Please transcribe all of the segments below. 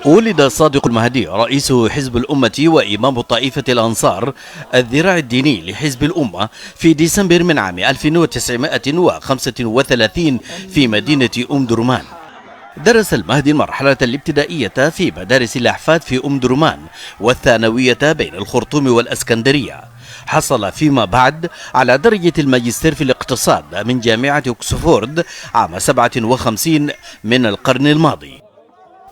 ولد صادق المهدي رئيس حزب الأمة وإمام طائفة الأنصار الذراع الديني لحزب الأمة في ديسمبر من عام 1935 في مدينة أم درمان. درس المهدي المرحلة الابتدائية في مدارس الأحفاد في أم درمان والثانوية بين الخرطوم والأسكندرية. حصل فيما بعد على درجة الماجستير في الاقتصاد من جامعة أكسفورد عام 57 من القرن الماضي.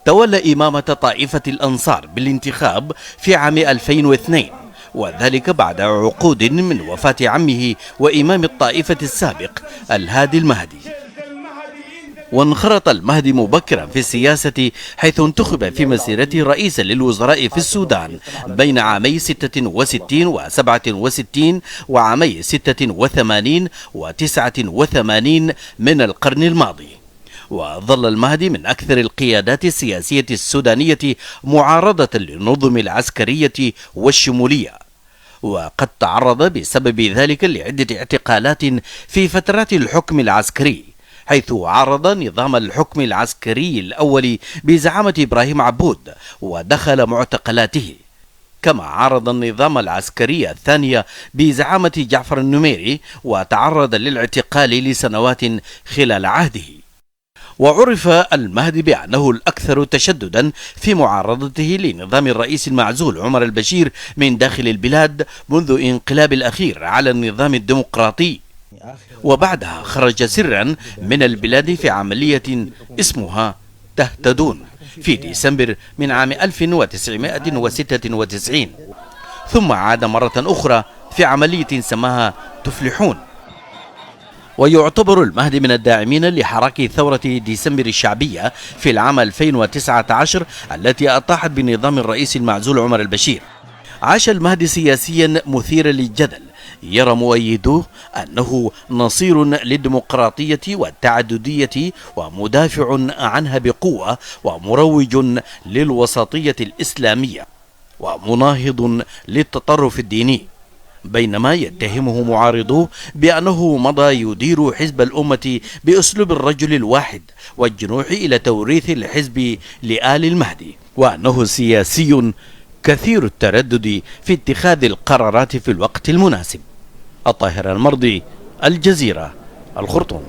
تولى إمامة طائفة الأنصار بالانتخاب في عام 2002، وذلك بعد عقود من وفاة عمه وإمام الطائفة السابق الهادي المهدي. وانخرط المهدي مبكرا في السياسة، حيث انتخب في مسيرته رئيسا للوزراء في السودان بين عامي 66 و67 وعامي 86 و89 من القرن الماضي. وظل المهدي من أكثر القيادات السياسية السودانية معارضة للنظم العسكرية والشمولية، وقد تعرض بسبب ذلك لعدة اعتقالات في فترات الحكم العسكري، حيث عارض نظام الحكم العسكري الأول بزعامة إبراهيم عبود ودخل معتقلاته، كما عارض النظام العسكري الثاني بزعامة جعفر النميري وتعرض للاعتقال لسنوات خلال عهده. وعرف المهدي بأنه الأكثر تشددا في معارضته لنظام الرئيس المعزول عمر البشير من داخل البلاد منذ انقلاب الأخير على النظام الديمقراطي، وبعدها خرج سرا من البلاد في عملية اسمها تهتدون في ديسمبر من عام 1996، ثم عاد مرة أخرى في عملية سماها تفلحون. ويعتبر المهدي من الداعمين لحراك ثورة ديسمبر الشعبية في العام 2019 التي أطاحت بنظام الرئيس المعزول عمر البشير. عاش المهدي سياسيا مثيرا للجدل، يرى مؤيدوه أنه نصير للديمقراطية والتعددية ومدافع عنها بقوة ومروج للوسطية الإسلامية ومناهض للتطرف الديني، بينما يتهمه معارضوه بأنه مضى يدير حزب الأمة بأسلوب الرجل الواحد والجنوح إلى توريث الحزب لآل المهدي، وأنه سياسي كثير التردد في اتخاذ القرارات في الوقت المناسب. الطاهر المرضي، الجزيرة، الخرطوم.